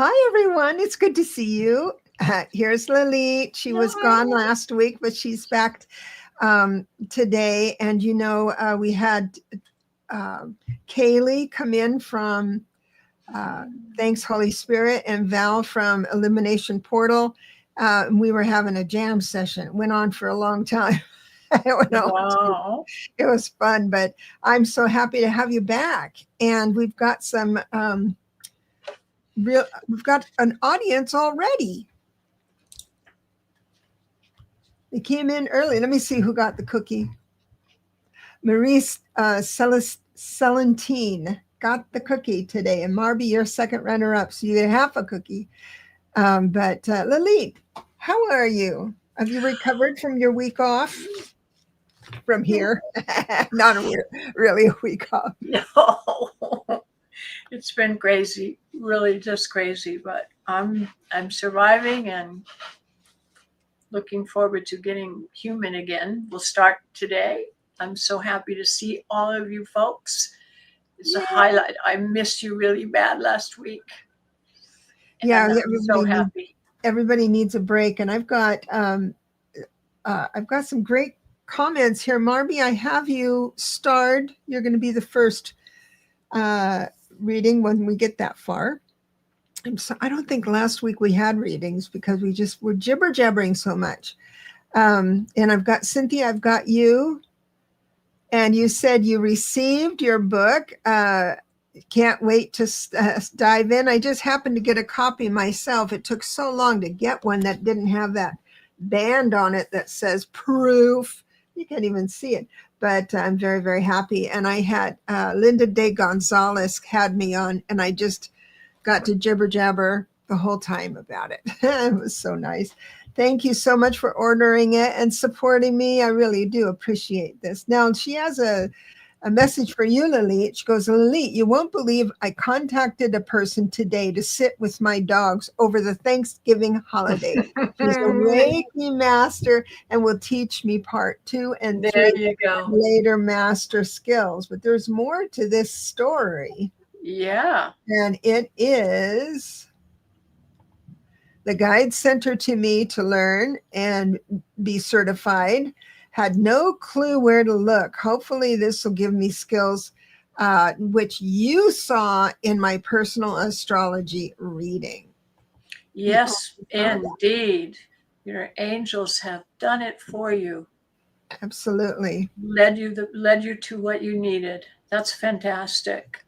Hi, everyone. It's good to see you. Here's Lalit. She was gone last week, but she's back today. And, we had Kaylee come in from Thanks, Holy Spirit, and Val from Elimination Portal. We were having a jam session. It went on for a long time. Wow. It was fun, but I'm so happy to have you back. And we've got some... we've got an audience already. They came in early. Let me see who got the cookie. Maurice Celentine got the cookie today, and Marby, you're second runner-up, so you get half a cookie. But Lalit, how are you? Have you recovered from your week off? From here, not really a week off. No, it's been crazy, really just crazy. But I'm surviving and looking forward to getting human again. We'll start today. I'm so happy to see all of you folks. It's a highlight. I missed you really bad last week. Yeah, I'm so happy. Everybody needs a break, and I've got some great comments here. Marby, I have you starred. You're going to be the first reading when we get that far. I don't think last week we had readings because we just were jibber jabbering so much. And I've got Cynthia, I've got you. And you said you received your book. Can't wait to dive in. I just happened to get a copy myself. It took so long to get one that didn't have that band on it that says proof. You can't even see it. But I'm very, very happy. And I had Linda De Gonzalez had me on, and I just got to jibber jabber the whole time about it. It was so nice. Thank you so much for ordering it and supporting me. I really do appreciate this. Now, she has a message for you, Lalit. She goes, Lalit, you won't believe I contacted a person today to sit with my dogs over the Thanksgiving holiday. She's a Reiki master and will teach me part 2 and 3 later master skills. But there's more to this story. Yeah. And it is... The guide sent her to me to learn and be certified. Had no clue where to look. Hopefully this will give me skills, which you saw in my personal astrology reading. Yes, indeed. Your angels have done it for you. Absolutely. Led you to what you needed. That's fantastic.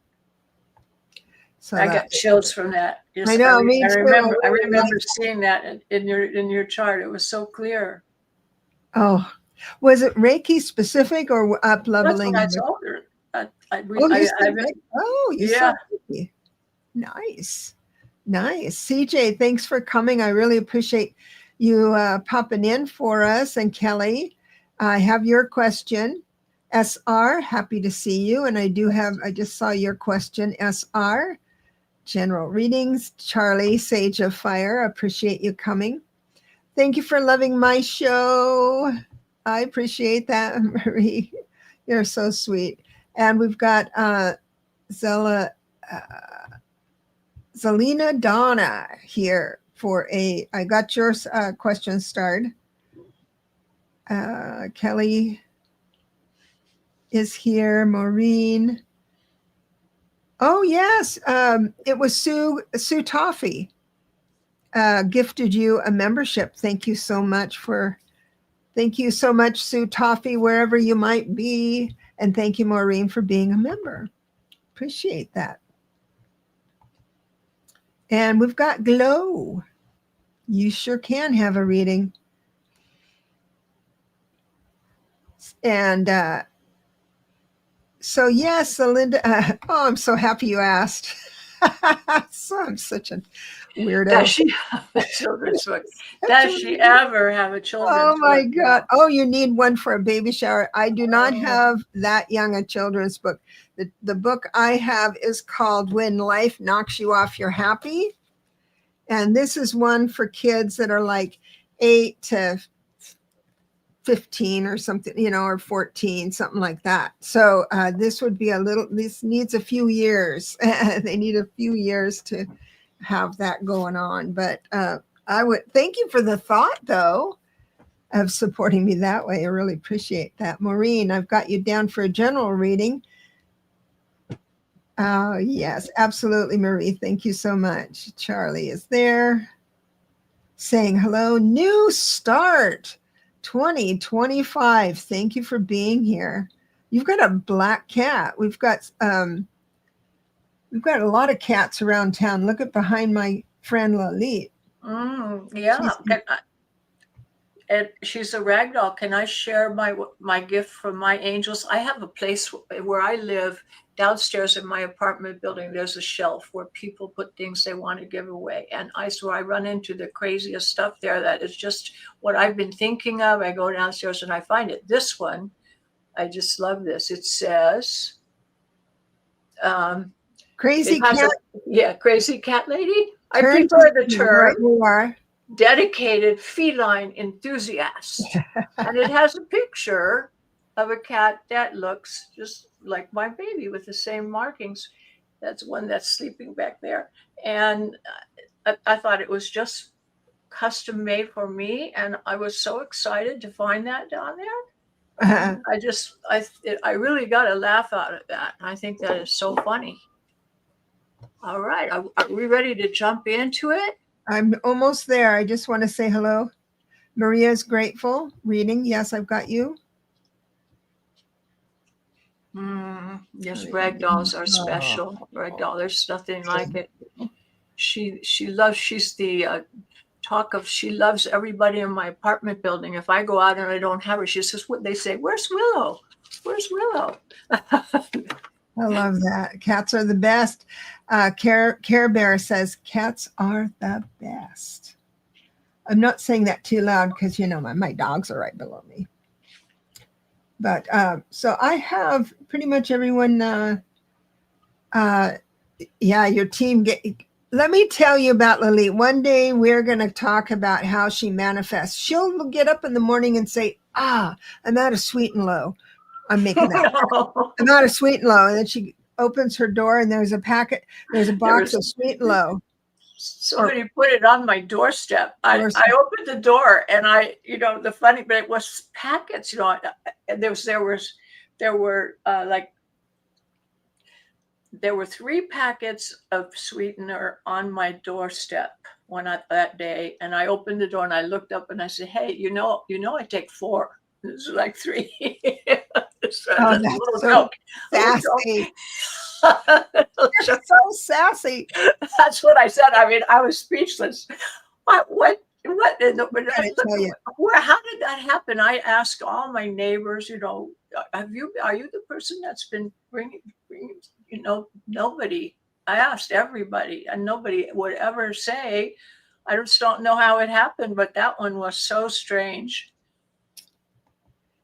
So I got chills from that. Yes, I know. Me too. I remember seeing that in your chart. It was so clear. Oh, was it Reiki specific or up leveling? That's what I told her. You saw Reiki. Nice. CJ, thanks for coming. I really appreciate you popping in for us. And Kelly, I have your question. SR, happy to see you. And I just saw your question, SR. General readings. Charlie, Sage of Fire, appreciate you coming. Thank you for loving my show. I appreciate that, Marie. You're so sweet. And we've got Zelina Donna here for I got your question starred. Kelly is here. Maureen. Oh, yes. It was Sue Toffee gifted you a membership. Thank you so much, Sue Toffee, wherever you might be. And thank you, Maureen, for being a member. Appreciate that. And we've got Glow. You sure can have a reading. And so, yes, Linda. I'm so happy you asked. So I'm such a weirdo. Does she have a children's book? Does she ever have a children's book? Oh, my God. Oh, you need one for a baby shower. I do not have that young a children's book. The book I have is called When Life Knocks You Off Your Happy. And this is one for kids that are like 8 to 15 or something, or 14, something like that. So this would be this needs a few years. They need a few years to have that going on. But I would thank you for the thought, though, of supporting me that way. I really appreciate that. Maureen, I've got you down for a general reading. Oh, yes, absolutely, Marie. Thank you so much. Charlie is there saying hello. New start 2025. Thank you for being here. You've got a black cat. We've got a lot of cats around town. Look at behind my friend Lalit. Yeah. And she's a ragdoll. Can I share my gift from my angels? I have a place where I live downstairs in my apartment building. There's a shelf where people put things they want to give away. And I run into the craziest stuff there that is just what I've been thinking of. I go downstairs and I find it. This one, I just love this. It says, Crazy cat. Crazy cat lady. I prefer the term. You are. Dedicated feline enthusiast. And it has a picture of a cat that looks just like my baby with the same markings. That's one that's sleeping back there. And I thought it was just custom made for me. And I was so excited to find that down there. I really got a laugh out of that. I think that is so funny. All right. Are we ready to jump into it? I'm almost there. I just want to say hello. Maria's grateful. Reading. Yes, I've got you. Yes, ragdolls are special. Ragdoll, there's nothing like it. She's the talk of, she loves everybody in my apartment building. If I go out and I don't have her, she says, what they say, where's Willow? Where's Willow? I love that. Cats are the best. Care Bear says cats are the best. I'm not saying that too loud because, my dogs are right below me. But so I have pretty much everyone. Your team. Let me tell you about Lalit. One day we're going to talk about how she manifests. She'll get up in the morning and say, I'm out of sweet and low. I'm making that. I'm out of sweet and low. And then she opens her door and there's a box of sweet and low. Somebody put it on my doorstep. I opened the door and the funny, but it was packets, and there were 3 packets of sweetener on my doorstep that day. And I opened the door and I looked up and I said, hey, I take 4. This is like 3. That's so sassy. You're so sassy. That's what I said. I mean, I was speechless. What? How did that happen? I asked all my neighbors, are you the person that's been bringing, nobody. I asked everybody and nobody would ever say. I just don't know how it happened, but that one was so strange.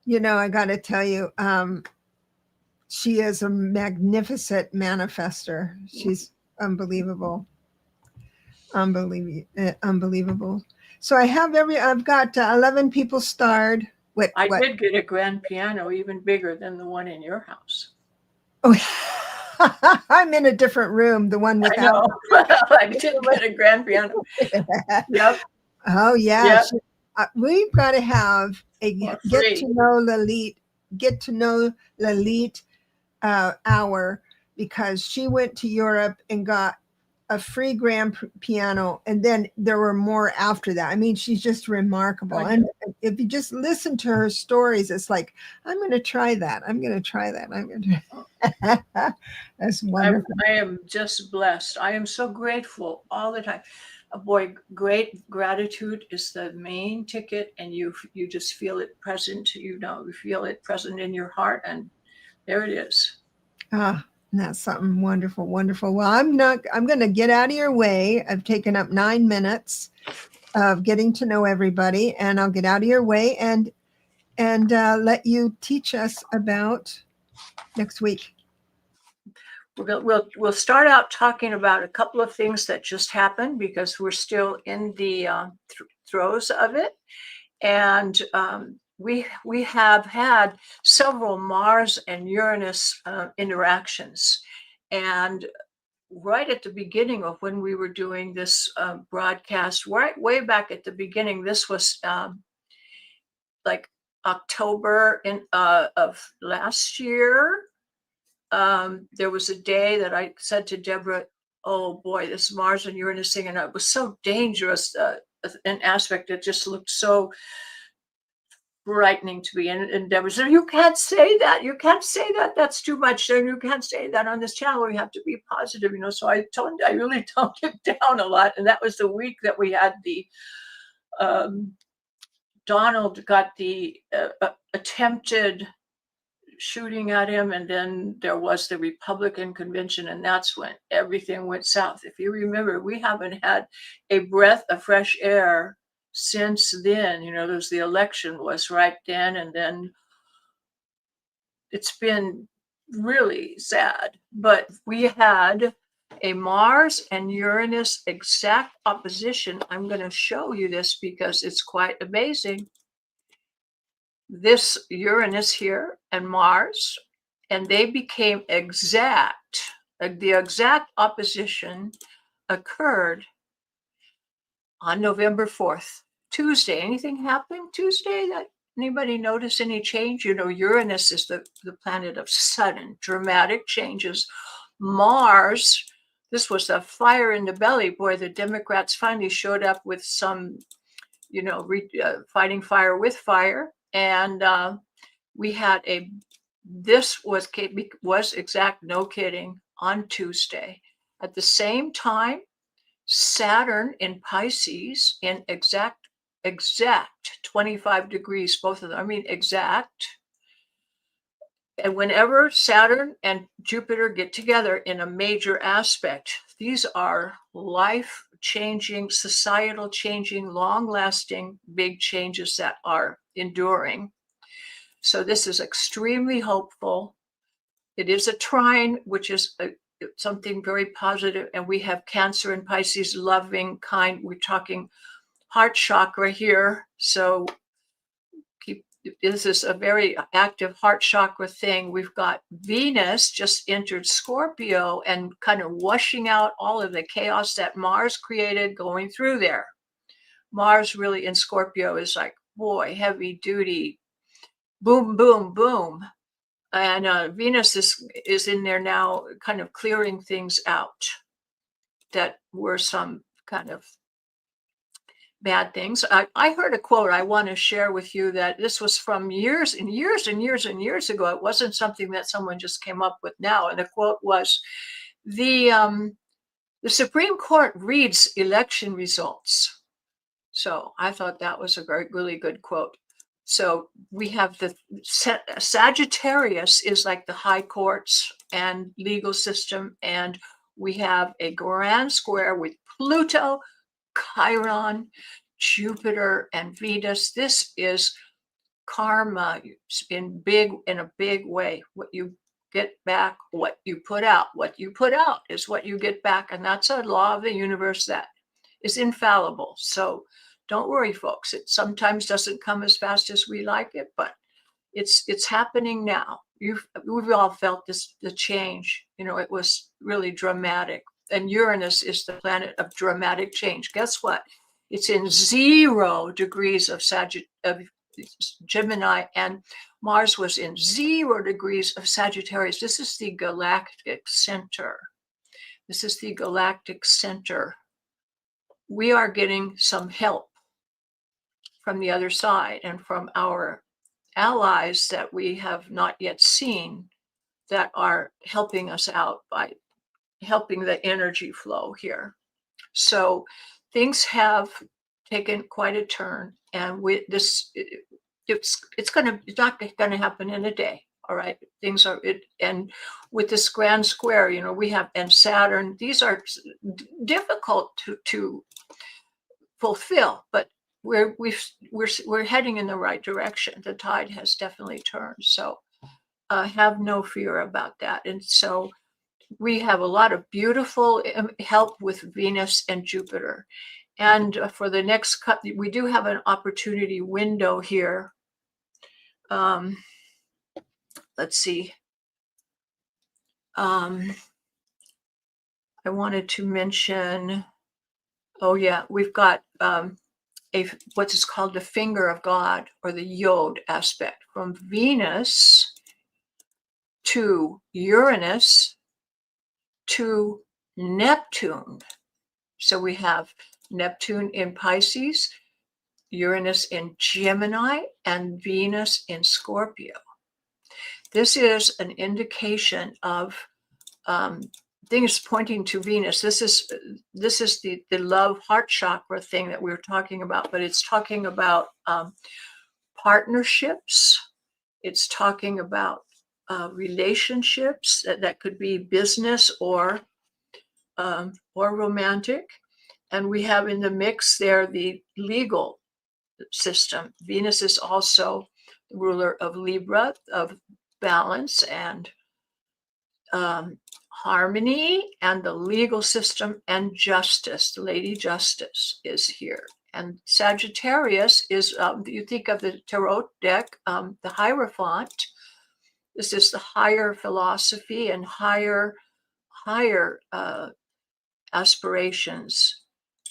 I got to tell you, she is a magnificent manifester. She's unbelievable. Unbelievable. So I've got 11 people starred. I did get a grand piano, even bigger than the one in your house. Oh, I'm in a different room. The one without. I did get a grand piano. Yep. Oh yeah. Yep. We've got to have a get to know Lalit hour, because she went to Europe and got a free grand piano, and then there were more after that. I mean, she's just remarkable. And if you just listen to her stories, it's like, I'm going to try that. That's wonderful. I am just blessed. I am so grateful all the time. Boy, great gratitude is the main ticket, and you just feel it present. You feel it present in your heart, and there it is. That's something wonderful, wonderful. Well, I'm going to get out of your way. I've taken up 9 minutes of getting to know everybody, and I'll get out of your way and let you teach us about next week. We'll start out talking about a couple of things that just happened, because we're still in the throes of it. And we have had several Mars and Uranus interactions, and right at the beginning of when we were doing this broadcast, right way back at the beginning. This was like October of last year. There was a day that I said to Debra, "Oh boy, this Mars and Uranus thing," and it was so dangerous. An aspect that just looked so frightening to me. And Debra said, "You can't say that. You can't say that. That's too much. And you can't say that on this channel. We have to be positive, you know." So I really toned it down a lot. And that was the week that we had the Donald got the attempted shooting at him, and then there was the Republican convention, and that's when everything went south. If you remember, we haven't had a breath of fresh air since then. You know, there's the election was right then, and then it's been really sad. But we had a Mars and Uranus exact opposition. I'm going to show you this because it's quite amazing. This Uranus here and Mars, and they became exact. The exact opposition occurred on November 4th, Tuesday. Anything happened Tuesday? That anybody notice any change? You know, Uranus is the planet of sudden, dramatic changes. Mars, this was a fire in the belly. Boy, the Democrats finally showed up with some, you know, fighting fire with fire. And we had this was exact, no kidding, on Tuesday. At the same time, Saturn in Pisces in exact 25 degrees, both of them. I mean, exact. And whenever Saturn and Jupiter get together in a major aspect, these are life-changing, societal-changing, long-lasting, big changes that are enduring. So this is extremely hopeful. It is a trine, which is something very positive. And we have Cancer and Pisces, loving, kind. We're talking heart chakra here. So this is a very active heart chakra thing. We've got Venus just entered Scorpio and kind of washing out all of the chaos that Mars created going through there. Mars really in Scorpio is like, boy, heavy duty, boom, boom, boom. And Venus is in there now, kind of clearing things out that were some kind of bad things. I heard a quote I want to share with you that this was from years and years and years and years ago. It wasn't something that someone just came up with now. And the quote was, the Supreme Court reads election results. So I thought that was a really good quote. So we have the Sagittarius is like the high courts and legal system. And we have a grand square with Pluto, Chiron, Jupiter, and Venus. This is karma in a big way. What you get back, what you put out. What you put out is what you get back. And that's a law of the universe that is infallible. So don't worry, folks. It sometimes doesn't come as fast as we like it, but it's happening now. We've all felt the change. You know, it was really dramatic. And Uranus is the planet of dramatic change. Guess what? It's in 0 degrees of Gemini, and Mars was in 0 degrees of Sagittarius. This is the galactic center. This is the galactic center. We are getting some help from the other side and from our allies that we have not yet seen that are helping us out by helping the energy flow here. So things have taken quite a turn, and with this, it's not gonna happen in a day. All right, things are and with this grand square, you know, we have and Saturn. These are difficult to fulfill, but we're heading in the right direction. The tide has definitely turned. So have no fear about that. And so we have a lot of beautiful help with Venus and Jupiter. And for the next cut, we do have an opportunity window here. Let's see. I wanted to mention, oh yeah, we've got what is called the finger of God, or the Yod aspect, from Venus to Uranus to Neptune. So we have Neptune in Pisces, Uranus in Gemini, and Venus in Scorpio. This is an indication of things pointing to Venus. This is the love heart chakra thing that we were talking about, but it's talking about partnerships. It's talking about relationships that could be business or romantic. And we have in the mix there the legal system. Venus is also the ruler of Libra, of balance and harmony, and the legal system and justice. The Lady Justice is here. And Sagittarius is, you think of the Tarot deck, the Hierophant. This is the higher philosophy and higher aspirations.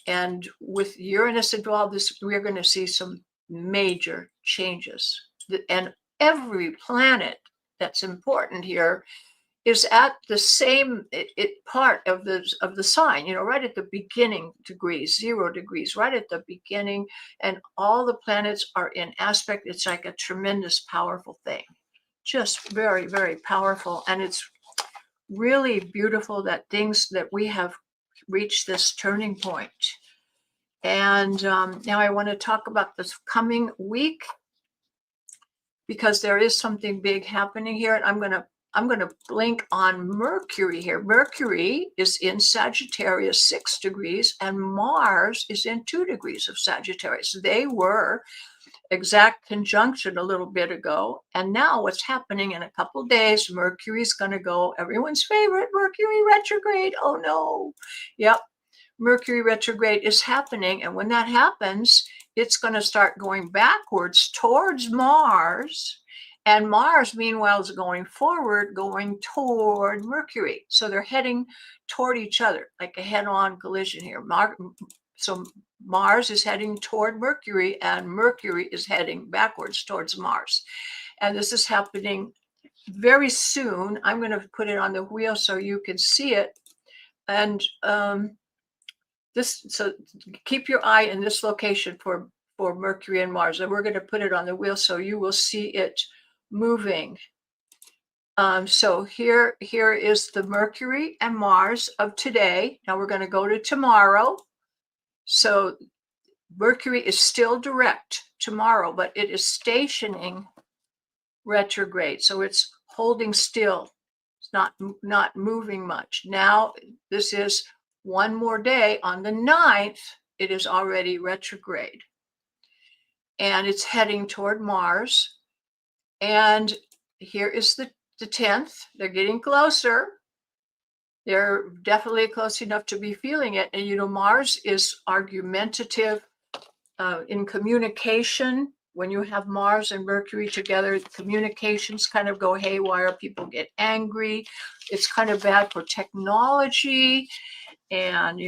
And with Uranus involved, we're going to see some major changes. And every planet that's important here is at the same part of the sign, right at the beginning degrees, 0 degrees, right at the beginning, and all the planets are in aspect. It's like a tremendous, powerful thing, just very, very powerful. And it's really beautiful that we have reached this turning point. And now I want to talk about this coming week, because there is something big happening here. And I'm going to blink on Mercury here. Mercury is in Sagittarius 6 degrees, and Mars is in 2 degrees of Sagittarius. They were exact conjunction a little bit ago. And now what's happening in a couple of days, Mercury's going to go, everyone's favorite, Mercury retrograde. Oh no. Yep. Mercury retrograde is happening. And when that happens, it's going to start going backwards towards Mars. And Mars, meanwhile, is going forward, going toward Mercury. So they're heading toward each other, like a head-on collision here. So Mars is heading toward Mercury, and Mercury is heading backwards towards Mars. And this is happening very soon. I'm going to put it on the wheel so you can see it. And so keep your eye in this location for Mercury and Mars. And we're going to put it on the wheel so you will see it moving. So here is the Mercury and Mars of today. Now we're going to go to tomorrow. So Mercury is still direct tomorrow, but it is stationing retrograde. So it's holding still. It's not moving much. Now this is one more day. On the 9th, it is already retrograde. And it's heading toward Mars. And here is the 10th. They're getting closer. They're definitely close enough to be feeling it. And, Mars is argumentative in communication. When you have Mars and Mercury together, communications kind of go haywire. People get angry. It's kind of bad for technology. And,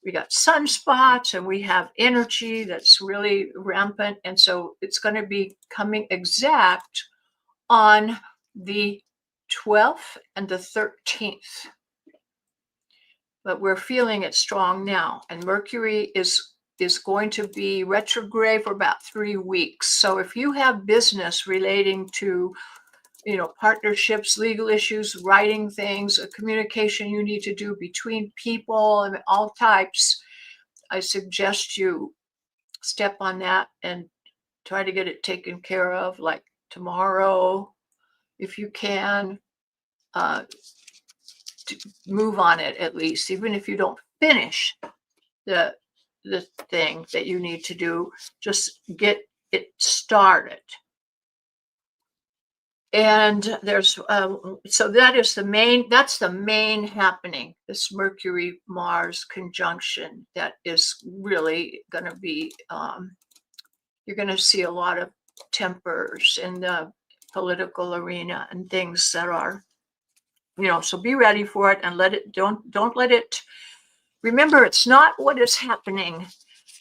we got sunspots, and we have energy that's really rampant. And so it's going to be coming exact on the 12th and the 13th. But we're feeling it strong now. And Mercury is going to be retrograde for about 3 weeks. So if you have business relating to, partnerships, legal issues, writing things, a communication you need to do between people and all types, I suggest you step on that and try to get it taken care of, like tomorrow, if you can. To move on it, at least, even if you don't finish the thing that you need to do, just get it started. And there's so that's the main happening, this Mercury Mars conjunction that is really going to be you're going to see a lot of tempers in the political arena and things that are So be ready for it and don't let it, remember, it's not what is happening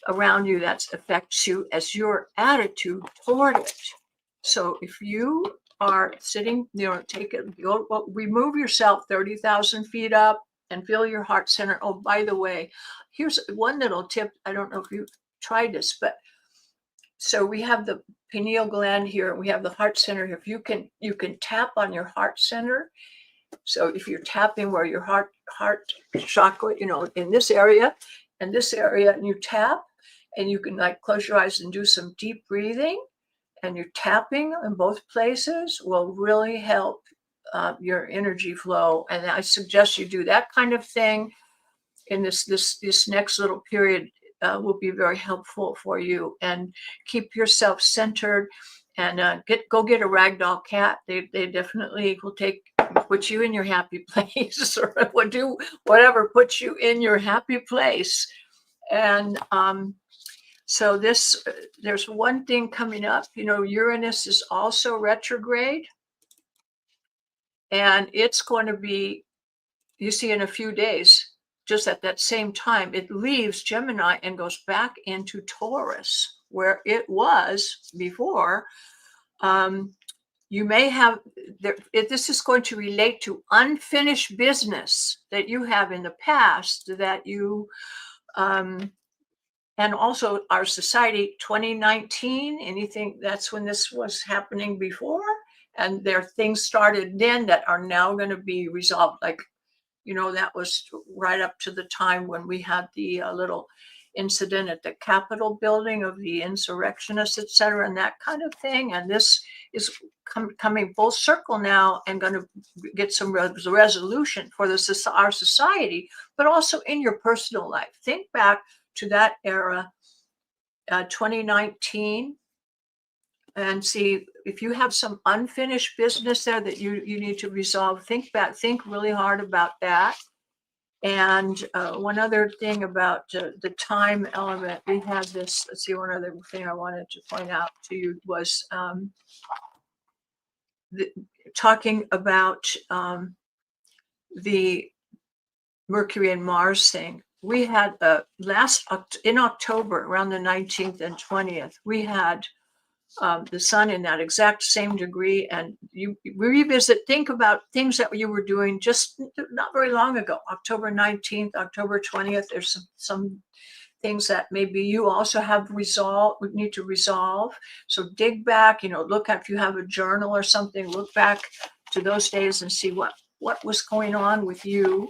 around you that affects you as your attitude toward it. So if you are sitting, remove yourself 30,000 feet up and feel your heart center. Oh, by the way, here's one little tip. I don't know if you've tried this, but so we have the pineal gland here, and we have the heart center. If you can tap on your heart center. So if you're tapping where your heart chakra, in this area and this area, and you tap, and you can like close your eyes and do some deep breathing, and you're tapping in both places will really help your energy flow. And I suggest you do that kind of thing in this next little period. Will be very helpful for you, and keep yourself centered, and go get a ragdoll cat. They definitely will put you in your happy place, or will do whatever puts you in your happy place. And so there's one thing coming up. Uranus is also retrograde, and it's going to be, you see, in a few days, just at that same time, it leaves Gemini and goes back into Taurus, where it was before. You may have, this is going to relate to unfinished business that you have in the past that you, and also our society, 2019, anything, that's when this was happening before. And there are things started then that are now going to be resolved. Like, that was right up to the time when we had the little incident at the Capitol building of the insurrectionists, et cetera, and that kind of thing. And this is coming full circle now, and going to get some resolution for our society, but also in your personal life. Think back to that era, 2019, and see if you have some unfinished business there that you need to resolve. Think really hard about that. And one other thing about the time element, we had this. Let's see, one other thing I wanted to point out to you was talking about the Mercury and Mars thing. We had in October, around the 19th and 20th, we had the sun in that exact same degree, and you revisit, think about things that you were doing just not very long ago, October 19th, October 20th. There's some things that maybe you also need to resolve. So dig back, look at, if you have a journal or something, look back to those days and see what was going on with you.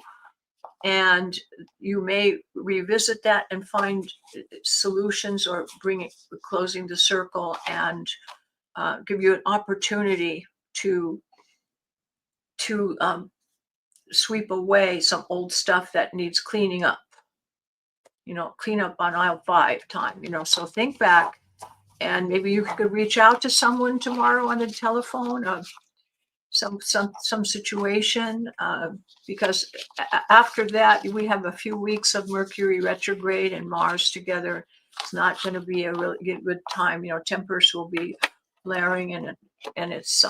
And you may revisit that and find solutions, or closing the circle, and give you an opportunity to sweep away some old stuff that needs cleaning up. Clean up on aisle 5 time. So think back, and maybe you could reach out to someone tomorrow on the telephone. Some situation, because after that we have a few weeks of Mercury retrograde and Mars together. It's not going to be a really good time. Tempers will be flaring, and it's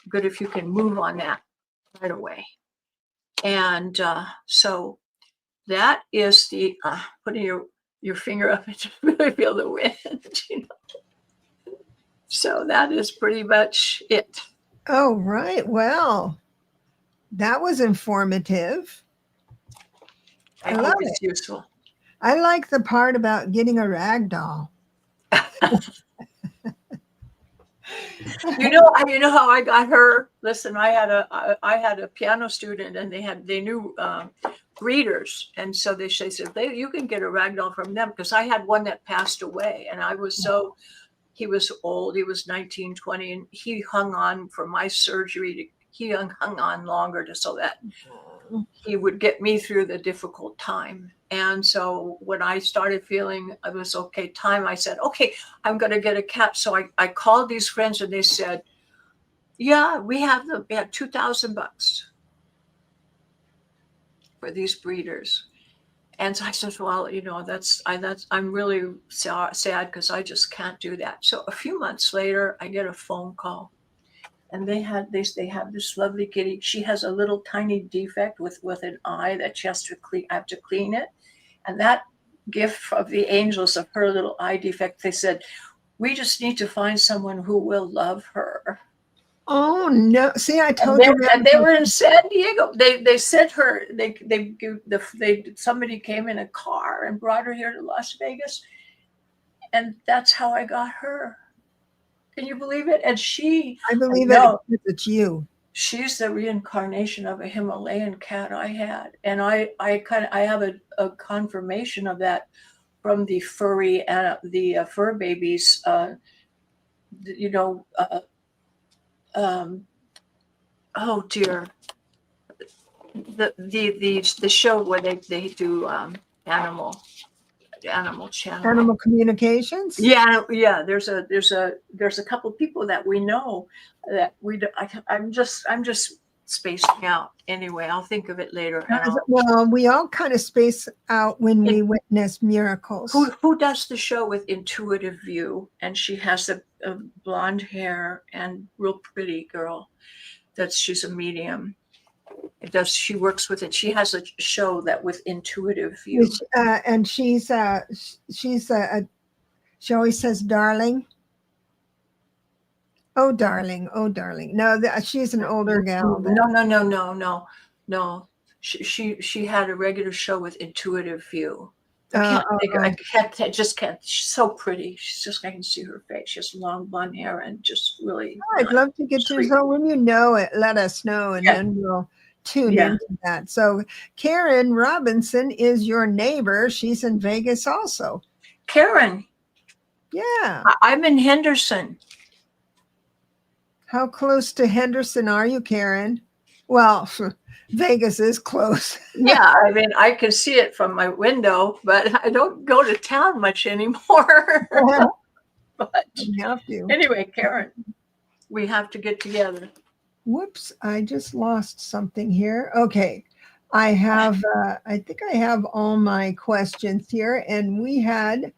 good if you can move on that right away. And so that is the putting your finger up and really feel the wind. So that is pretty much it. Oh, right. Well, that was informative. I hope it's useful. I like the part about getting a rag doll. You know how I got her. Listen, I had a piano student, and they knew breeders, and so they said you can get a rag doll from them, because I had one that passed away, and I was he was old. He was 19, 20, and he hung on for my surgery. He hung on longer so that he would get me through the difficult time. And so when I started feeling it was time, I said, okay, I'm going to get a cat. So I called these friends, and they said, yeah, we have them. We had $2,000 for these breeders. And so I said, well, I'm really sad, because I just can't do that. So a few months later, I get a phone call. And they have this lovely kitty. She has a little tiny defect with an eye that she has to clean. I have to clean it. And that gift of the angels of her little eye defect, they said, we just need to find someone who will love her. Oh no! See, I And told you. they were in San Diego. They sent her. Somebody came in a car and brought her here to Las Vegas, and that's how I got her. Can you believe it? And I believe it because it's you. She's the reincarnation of a Himalayan cat I had, and I have a confirmation of that from the furry and the fur babies. You know, oh dear, the show where they do animal channel. Animal communications. Yeah. There's a couple of people that we know that I'm just spacing out. Anyway, I'll think of it later. Well, we all kind of space out when we witness miracles. Who does the show with Intuitive View? And she has a blonde hair and real pretty girl. She's a medium. She works with it. She has a show that with Intuitive View. And she always says, darling. Oh, darling. Oh, darling. No, she's an older gal. No. She had a regular show with Intuitive View. I can't. She's so pretty. I can see her face. She has long blonde hair and just really. I'd love to get to. So when you know it, let us know, and then we'll tune into that. So Karen Robinson is your neighbor. She's in Vegas also. Karen. Yeah. I'm in Henderson. How close to Henderson are you, Karen? Well, Vegas is close. Yeah, I mean, I can see it from my window, but I don't go to town much anymore. But you have to. Anyway, Karen, we have to get together. Whoops, I just lost something here. Okay, I have, I think I have all my questions here, and we had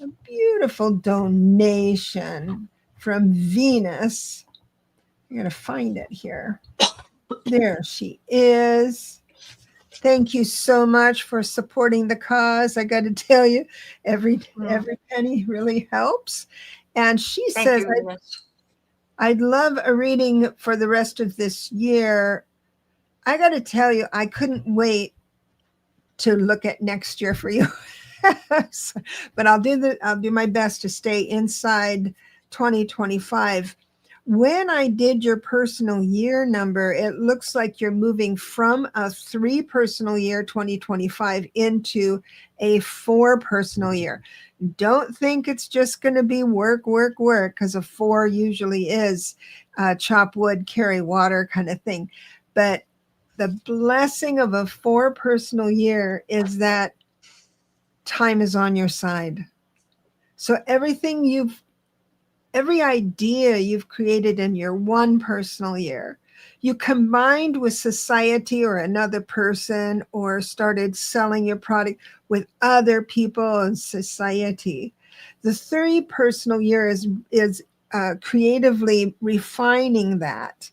a beautiful donation from Venus. I'm going to find it here. There she is. Thank you so much for supporting the cause. I got to tell you, every penny really helps. And she says, I'd love a reading for the rest of this year. I got to tell you, I couldn't wait to look at next year for you. But I'll do my best to stay inside 2025. When I did your personal year number, it looks like you're moving from a 3 personal year 2025 into a 4 personal year. Don't think it's just going to be work, because a 4 usually is chop wood, carry water kind of thing. But the blessing of a 4 personal year is that time is on your side. So every idea you've created in your 1 personal year, you combined with society or another person, or started selling your product with other people in society. The 3 personal year is creatively refining that,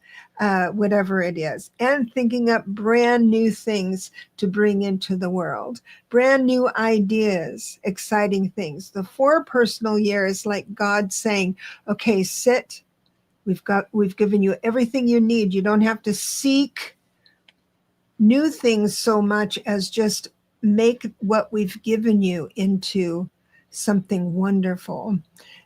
whatever it is, and thinking up brand new things to bring into the world, brand new ideas, exciting things. The 4 personal year is like God saying, okay, sit. We've given you everything you need. You don't have to seek new things so much as just make what we've given you into something wonderful.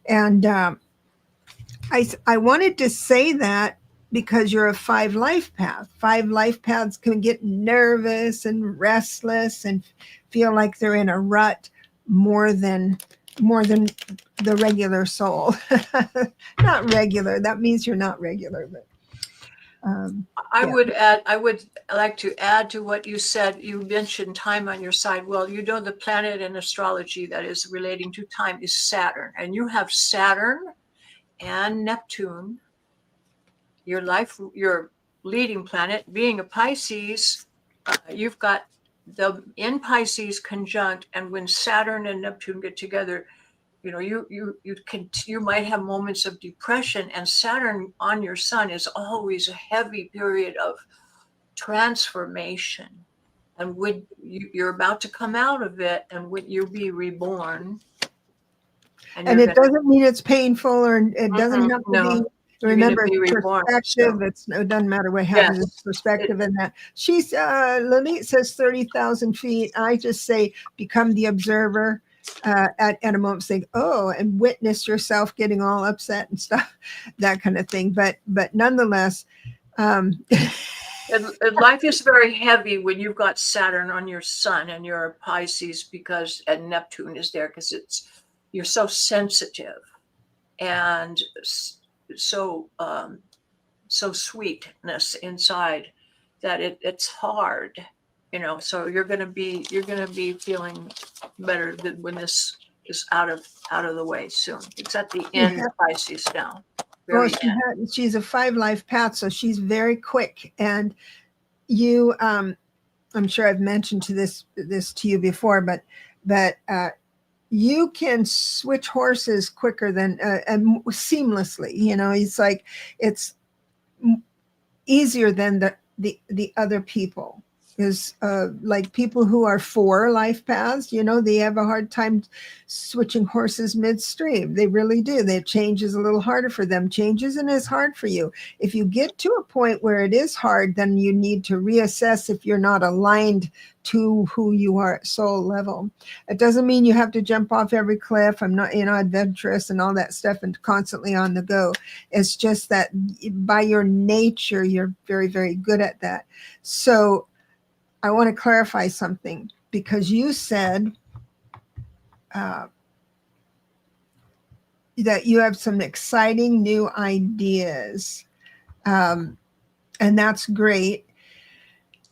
And I wanted to say that because you're a 5 life path. 5 life paths can get nervous and restless and feel like they're in a rut more than the regular soul. Not regular. That means you're not regular, but I would like to add to what you said. You mentioned time on your side. Well, you know, the planet in astrology that is relating to time is Saturn, and you have Saturn and Neptune, your leading planet being a Pisces. You've got the in Pisces conjunct, and when Saturn and Neptune get together, You know, you might have moments of depression, and Saturn on your sun is always a heavy period of transformation. And you're about to come out of it, and would you be reborn? And it doesn't mean it's painful, or it doesn't have to no, be. you're going to Remember, be reborn. perspective. So. It doesn't matter what happens. Yes. It's perspective in that. She's Lalit says 30,000 feet. I just say become the observer. At a moment, say, oh, and witness yourself getting all upset and stuff, that kind of thing. But nonetheless, And life is very heavy when you've got Saturn on your sun and you're a Pisces, and Neptune is there because you're so sensitive and so sweetness inside that it's hard, you know. So you're gonna be feeling better than when this is out of the way soon. It's at the end of Pisces now. She's a 5 life path, so she's very quick. And you, I'm sure I've mentioned this to you before, but you can switch horses quicker than and seamlessly. You know, it's easier than the other people. Is like people who are 4 life paths, you know, they have a hard time switching horses midstream. They really do. That change is a little harder for them. Change isn't as hard for you. If you get to a point where it is hard, then you need to reassess if you're not aligned to who you are at soul level. It doesn't mean you have to jump off every cliff. I'm not, adventurous and all that stuff and constantly on the go. It's just that by your nature, you're very, very good at that. So I want to clarify something, because you said that you have some exciting new ideas. And that's great.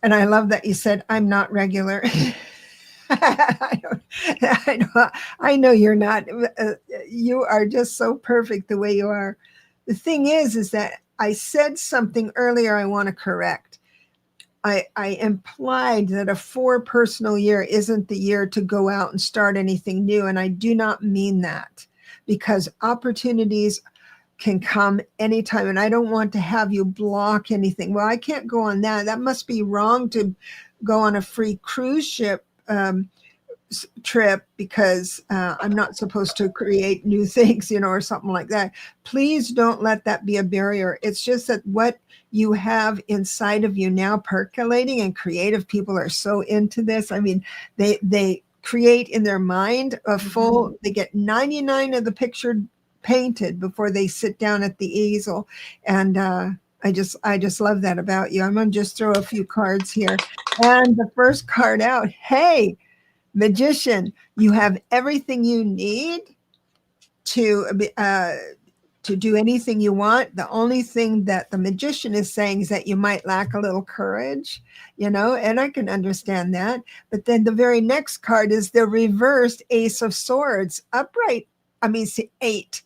And I love that you said, I'm not regular. I know you're not. You are just so perfect the way you are. The thing is that I said something earlier I want to correct. I implied that a 4 personal year isn't the year to go out and start anything new. And I do not mean that, because opportunities can come anytime. And I don't want to have you block anything. Well, I can't go on that. That must be wrong to go on a free cruise ship trip because I'm not supposed to create new things, or something like that. Please don't let that be a barrier. It's just that what you have inside of you now percolating, and creative people are so into this. I mean, they create in their mind a full, they get 99 of the picture painted before they sit down at the easel. And I just love that about you. I'm going to just throw a few cards here. And the first card out, hey, Magician, you have everything you need to do anything you want. The only thing that the Magician is saying is that you might lack a little courage, and I can understand that. But then the very next card is the reversed Ace of Swords, upright. I mean, 8.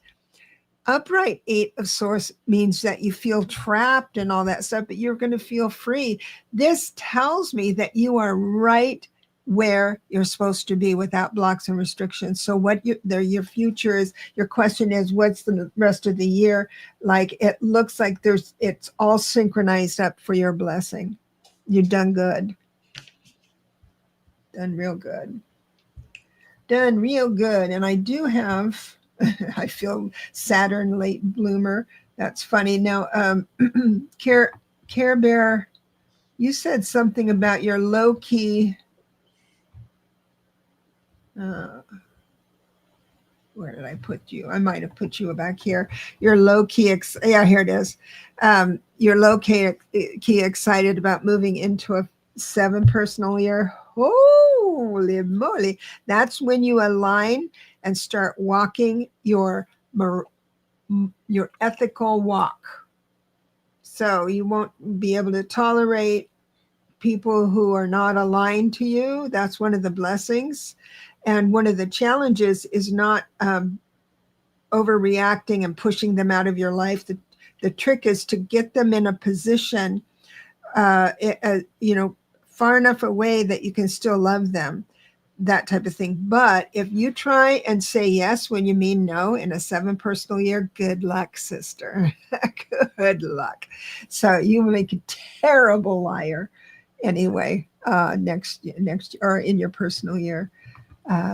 Upright 8 of Swords means that you feel trapped and all that stuff, but you're going to feel free. This tells me that you are right where you're supposed to be without blocks and restrictions. So what your future is, your question is, what's the rest of the year like? It looks like it's all synchronized up for your blessing. You've done good. Done real good. Done real good. And I do have, I feel Saturn late bloomer. That's funny. Now, Care Bear, you said something about your low key. Where did I put you? I might have put you back here. You're low key. Yeah, here it is. You're low key excited about moving into a 7 personal year. Holy moly. That's when you align and start walking your ethical walk. So you won't be able to tolerate people who are not aligned to you. That's one of the blessings. And one of the challenges is not overreacting and pushing them out of your life. The trick is to get them in a position, far enough away that you can still love them. that type of thing. But if you try and say yes when you mean no in a 7 personal year, good luck, sister. Good luck. So you make a terrible liar anyway, next or in your personal year.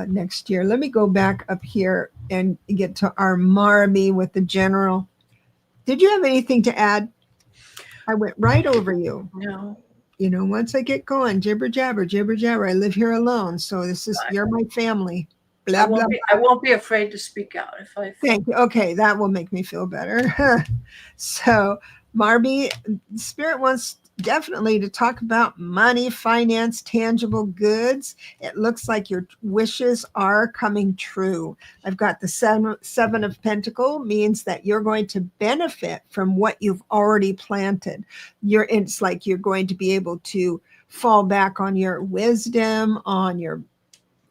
Next year. Let me go back up here and get to our Marby with the general. Did you have anything to add? I went right over you. No. You know, once I get going, jibber jabber, jibber jabber. I live here alone, so this is you're my family. Blah blah. I won't be afraid to speak out if I. Thank you. Okay, that will make me feel better. So, Marby, Spirit wants definitely to talk about money, finance, tangible goods. It looks like your wishes are coming true. I've got the seven of Pentacle, means that you're going to benefit from what you've already planted. It's like you're going to be able to fall back on your wisdom, on your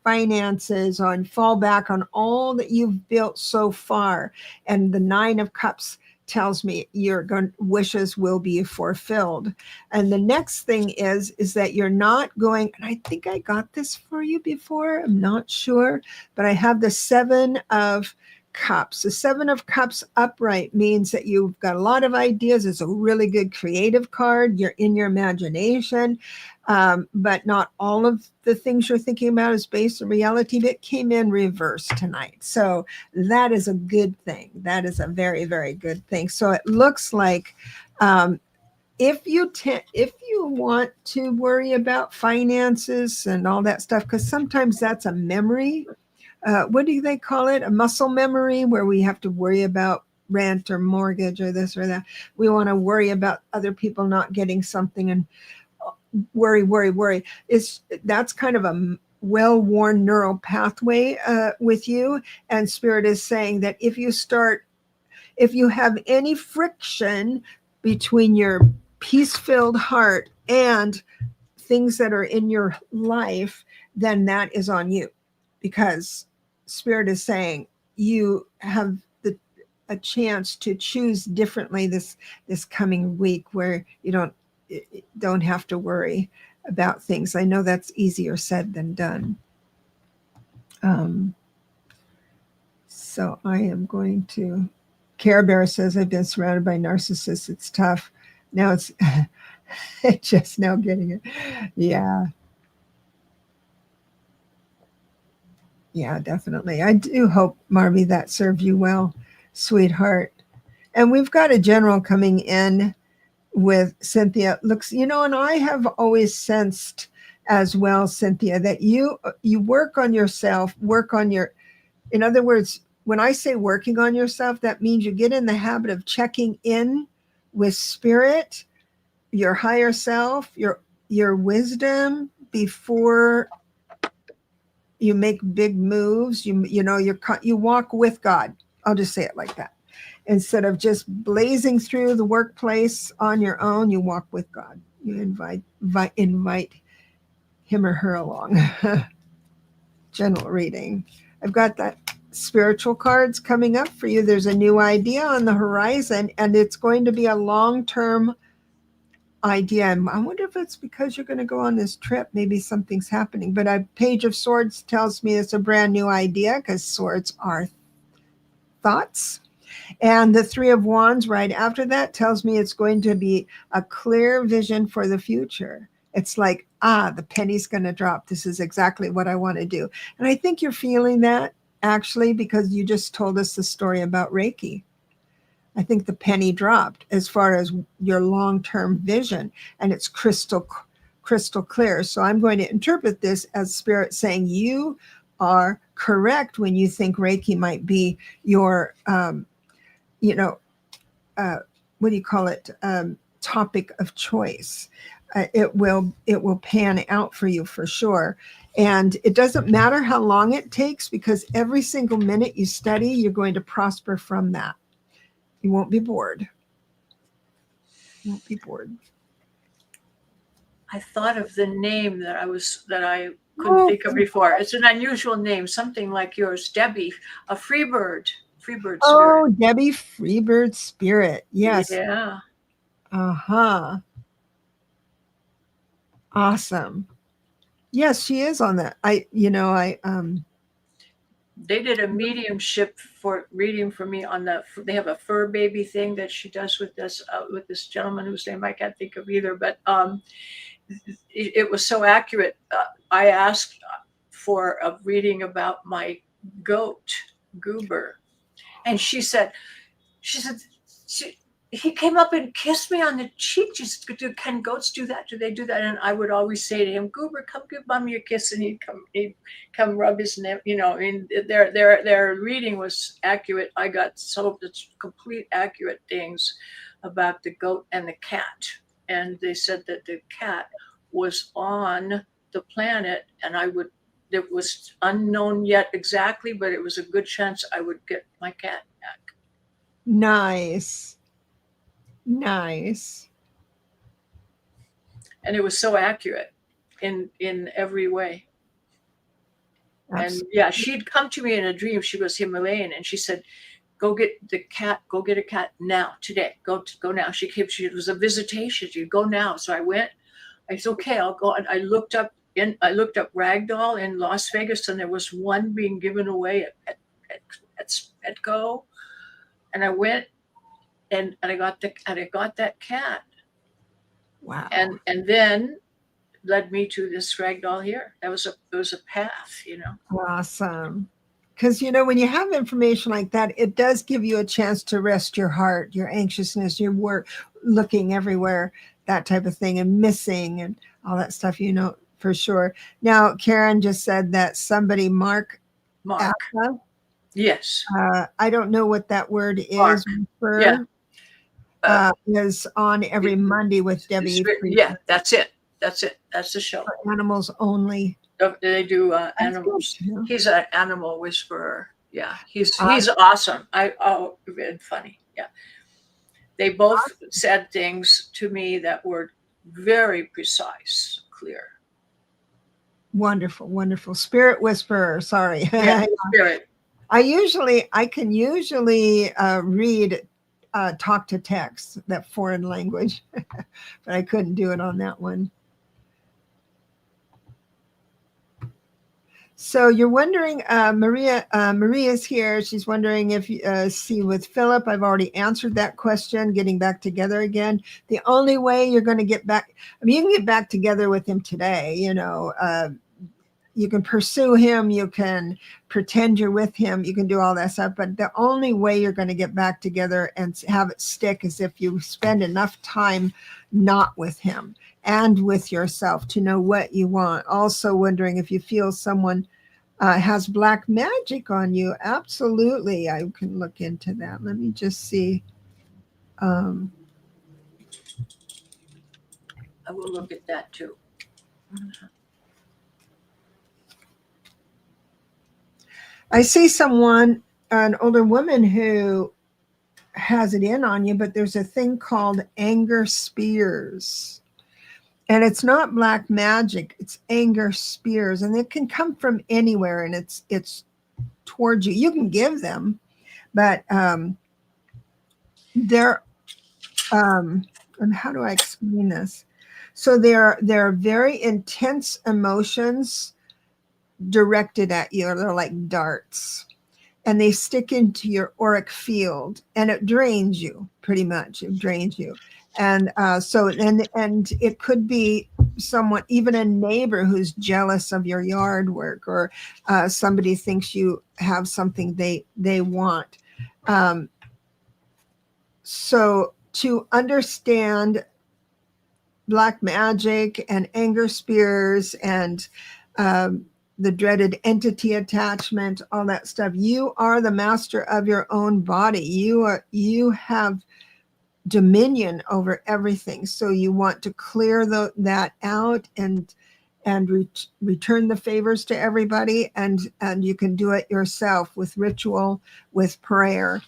finances, on fall back on all that you've built so far. And the 9 of Cups tells me your wishes will be fulfilled. And the next thing is that you're not going, and I think I got this for you before, I'm not sure, but I have the 7 of Cups. The 7 of Cups upright means that you've got a lot of ideas. It's a really good creative card. You're in your imagination, but not all of the things you're thinking about is based in reality. But it came in reverse tonight, so that is a good thing. That is a very, very good thing. So it looks like if you want to worry about finances and all that stuff, because sometimes that's a memory. What do they call it? A muscle memory, where we have to worry about rent or mortgage or this or that. We want to worry about other people not getting something and worry. That's kind of a well-worn neural pathway with you. And Spirit is saying that if you have any friction between your peace-filled heart and things that are in your life, then that is on you, because Spirit is saying you have a chance to choose differently this coming week, where you don't have to worry about things. I know that's easier said than done. So I am going to. Care Bear says, I've been surrounded by narcissists. It's tough. Now it's just now getting it. Yeah. Yeah, definitely. I do hope, Marby, that served you well, sweetheart. And we've got a general coming in with Cynthia. Looks, and I have always sensed as well, Cynthia, that you work on yourself, in other words, when I say working on yourself, that means you get in the habit of checking in with Spirit, your higher self, your wisdom before you make big moves. You walk with God. I'll just say it like that. Instead of just blazing through the workplace on your own, you walk with God. You invite him or her along. General reading. I've got that spiritual cards coming up for you. There's a new idea on the horizon, and it's going to be a long-term idea. I wonder if it's because you're going to go on this trip. Maybe something's happening. But a Page of Swords tells me it's a brand new idea, because swords are thoughts. And the 3 of Wands right after that tells me it's going to be a clear vision for the future. It's like, the penny's going to drop. This is exactly what I want to do. And I think you're feeling that, actually, because you just told us the story about Reiki. I think the penny dropped as far as your long-term vision, and it's crystal clear. So I'm going to interpret this as Spirit saying you are correct when you think Reiki might be your, what do you call it? Topic of choice. It will pan out for you for sure. And it doesn't matter how long it takes, because every single minute you study, you're going to prosper from that. You won't be bored. You won't be bored. I thought of the name that I couldn't think of before. It's an unusual name, something like yours, Debbie, a Freebird Spirit. Oh, Debbie, Freebird Spirit. Yes. Yeah. Uh-huh. Awesome. Yes, she is on that. They did a mediumship for reading for me on the. They have a fur baby thing that she does with this gentleman whose name I can't think of either. But it was so accurate. I asked for a reading about my goat, Goober, and she said, he came up and kissed me on the cheek. Just, can goats do that? Do they do that? And I would always say to him, Goober, come give mommy a kiss. And he'd come rub his neck. And their reading was accurate. I got so complete accurate things about the goat and the cat. And they said that the cat was on the planet, and it was unknown yet exactly, but it was a good chance I would get my cat back. Nice. Nice. And it was so accurate in every way. Absolutely. And yeah, she'd come to me in a dream. She was Himalayan, and she said, "Go get the cat. Go get a cat now, today. Go now." It was a visitation. She'd go now. So I went. I said, "Okay, I'll go." And I looked up Ragdoll in Las Vegas, and there was one being given away at Petco. And I went, and I got that cat. Wow. And then led me to this ragdoll here. It was a path, Awesome. Because, when you have information like that, it does give you a chance to rest your heart, your anxiousness, your work, looking everywhere, that type of thing, and missing and all that stuff, for sure. Now, Karen just said that somebody, Mark. Alpha, yes. I don't know what that word is. Mark. Yeah. Is on every Monday with Debbie. Yeah, that's it. That's the show. For animals only. They do animals. He's an animal whisperer. Yeah, he's awesome. Been funny. Yeah, they both said things to me that were very precise, clear. Wonderful, wonderful. Spirit whisperer. Sorry. Yeah, spirit. I can usually read talk to text, that foreign language, but I couldn't do it on that one. So you're wondering, Maria's here. She's wondering if see with Philip, I've already answered that question, getting back together again. The only way you're going to get back, you can get back together with him today, you can pursue him, you can pretend you're with him, you can do all that stuff, but the only way you're going to get back together and have it stick is if you spend enough time not with him and with yourself to know what you want. Also wondering if you feel someone has black magic on you. Absolutely, I can look into that. Let me just see. I will look at that too. I see an older woman who has it in on you, but there's a thing called anger spears. And it's not black magic, it's anger spears. And it can come from anywhere, and it's towards you. You can give them, but they're and how do I explain this? So they're very intense emotions directed at you. They're like darts, and they stick into your auric field, and it drains you pretty much. It drains you. And and it could be someone, even a neighbor who's jealous of your yard work, or somebody thinks you have something they want. So to understand black magic and anger spears and the dreaded entity attachment, all that stuff, you are the master of your own body. You have dominion over everything. So you want to clear that out and return the favors to everybody, and you can do it yourself with ritual, with prayer.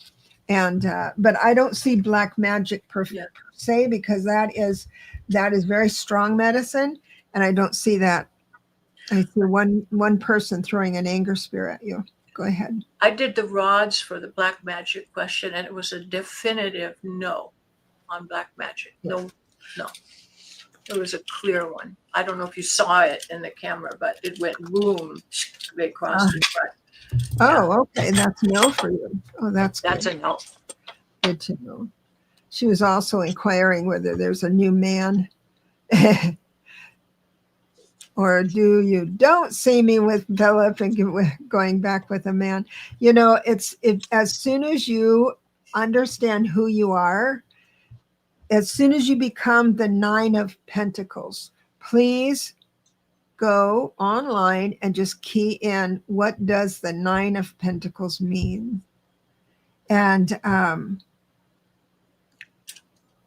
And but I don't see black magic per se, because that is very strong medicine, and I don't see that. I see one person throwing an anger spear at you. Go ahead. I did the rods for the black magic question, and it was a definitive no on black magic. No. It was a clear one. I don't know if you saw it in the camera, but it went boom. They crossed in front. Oh, okay. That's no for you. Oh, that's That's good. a no. Good to know. She was also inquiring whether there's a new man. Or do you don't see me with Philip and going back with a man? You know, as soon as you understand who you are, as soon as you become the 9 of Pentacles, please go online and just key in what does the 9 of Pentacles mean. And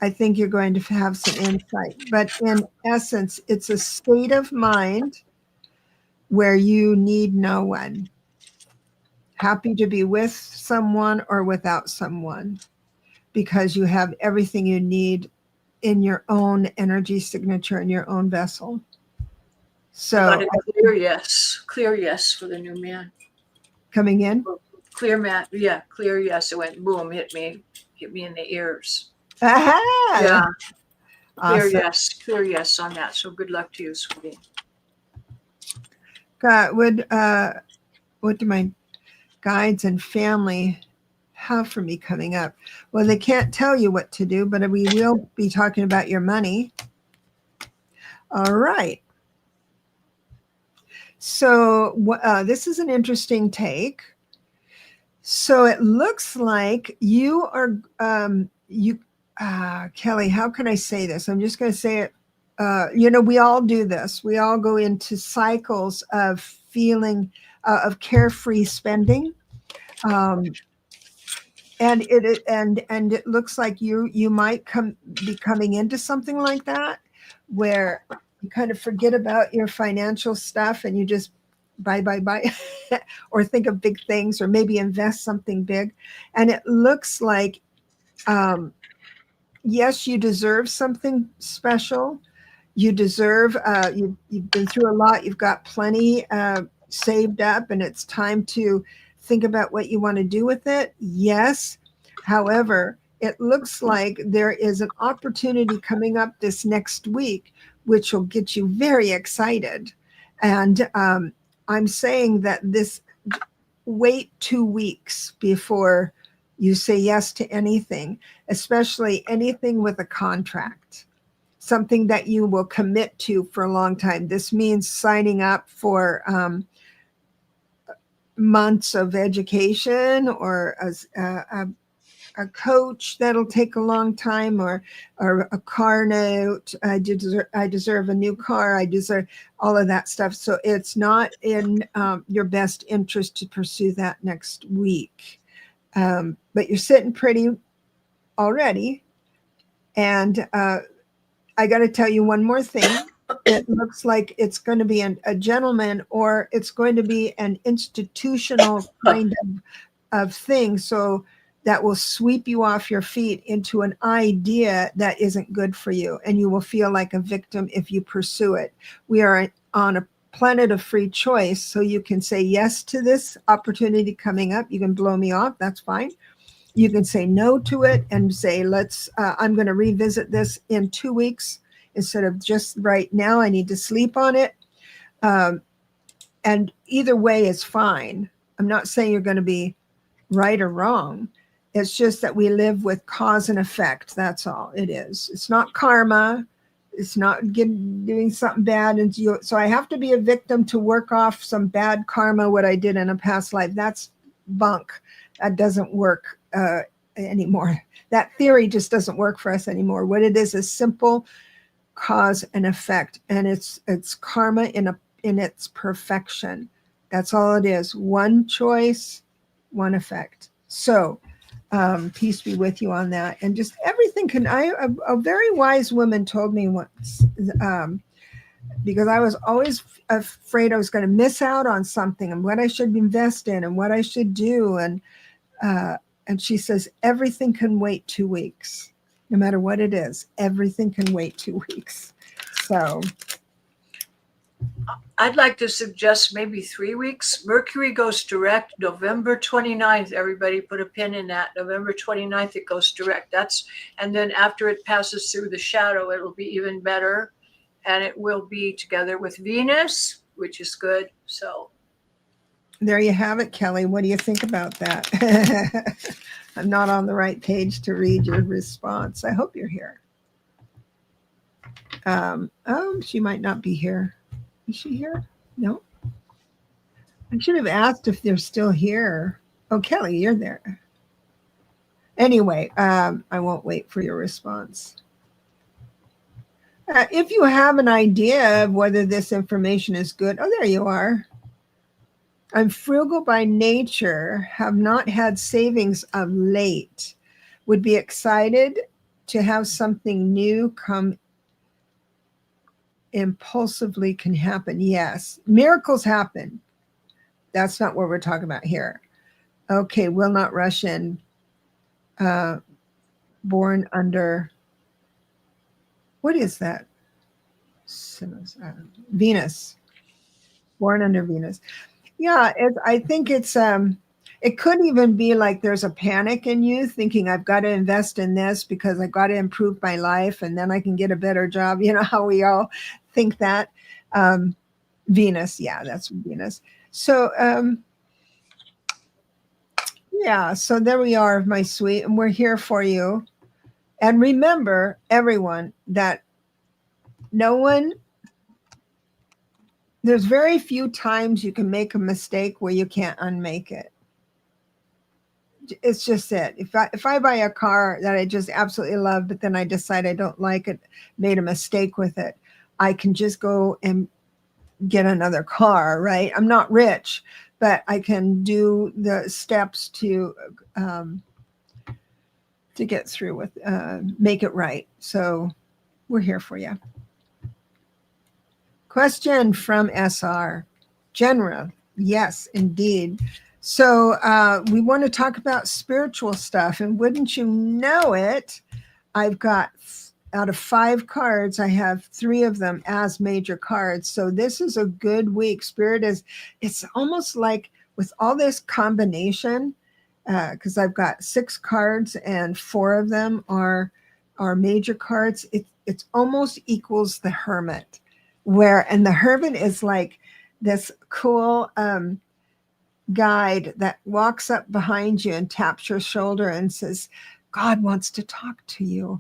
I think you're going to have some insight. But in essence, it's a state of mind where you need no one. Happy to be with someone or without someone, because you have everything you need in your own energy signature in your own vessel. So I got a clear yes for the new man. Coming in, clear yes. It went boom, hit me in the ears. aha! Yeah, Awesome. clear yes on that. So good luck to you, sweetie. God, what do my guides and family have for me coming up? Well, they can't tell you what to do, but we will be talking about your money. All right. So this is an interesting take. So it looks like you are, Kelly, how can I say this? I'm just going to say it. We all do this. We all go into cycles of feeling, of carefree spending. And it looks like you might be coming into something like that, where you kind of forget about your financial stuff and you just buy, or think of big things, or maybe invest something big. And it looks like, yes, you deserve something special. You deserve, you've been through a lot. You've got plenty saved up, and it's time to think about what you want to do with it. Yes. However, it looks like there is an opportunity coming up this next week, which will get you very excited. And I'm saying that wait 2 weeks before you say yes to anything, especially anything with a contract, something that you will commit to for a long time. This means signing up for months of education, or a coach that'll take a long time, or a car note. I deserve a new car. I deserve all of that stuff. So it's not in your best interest to pursue that next week. But you're sitting pretty already. And I got to tell you one more thing. It looks like it's going to be a gentleman, or it's going to be an institutional kind of thing. So that will sweep you off your feet into an idea that isn't good for you. And you will feel like a victim if you pursue it. We are on a planet of free choice. So you can say yes to this opportunity coming up. You can blow me off. That's fine. You can say no to it and say, I'm going to revisit this in 2 weeks instead of just right now. I need to sleep on it. And either way is fine. I'm not saying you're going to be right or wrong. It's just that we live with cause and effect. That's all it is. It's not karma. It's not doing something bad. And so I have to be a victim to work off some bad karma, what I did in a past life. That's bunk. That doesn't work anymore. That theory just doesn't work for us anymore. What it is simple cause and effect. And it's karma in its perfection. That's all it is. One choice, one effect. So peace be with you on that. And just everything a very wise woman told me once, because I was always afraid I was going to miss out on something, and what I should invest in and what I should do. And she says, everything can wait 2 weeks, no matter what it is. Everything can wait 2 weeks. So I'd like to suggest maybe 3 weeks. Mercury goes direct November 29th. Everybody put a pin in that. November 29th, it goes direct. And then after it passes through the shadow, it'll be even better. and it will be together with Venus, which is good. So there you have it, Kelly. What do you think about that? I'm not on the right page to read your response. I hope you're here. Oh, she might not be here. Is she here? No. I should have asked if they're still here. Oh, Kelly, you're there. Anyway, I won't wait for your response. If you have an idea of whether this information is good, oh, there you are. I'm frugal by nature, have not had savings of late. Would be excited to have something new come impulsively can happen. Yes, miracles happen. That's not what we're talking about here. Okay, will not rush in. Born under, what is that? Venus. Born under Venus. Yeah, I think it's it could even be like there's a panic in you thinking I've got to invest in this because I've got to improve my life and then I can get a better job. You know how we all think that. Venus, yeah, that's Venus. So yeah, so there we are, my sweet, and we're here for you. And remember, everyone, that there's very few times you can make a mistake where you can't unmake it. It's just it. If I buy a car that I just absolutely love, but then I decide I don't like it, made a mistake with it, I can just go and get another car, right? I'm not rich, but I can do the steps to get through with, make it right. So we're here for you. Question from SR. General. Yes, indeed. So we want to talk about spiritual stuff. And wouldn't you know it, I've got, out of 5 cards, I have 3 of them as major cards. So this is a good week. Spirit is, it's almost like with all this combination, because I've got 6 cards and 4 of them are major cards. It's almost equals the Hermit, and the Hermit is like this cool guide that walks up behind you and taps your shoulder and says, God wants to talk to you.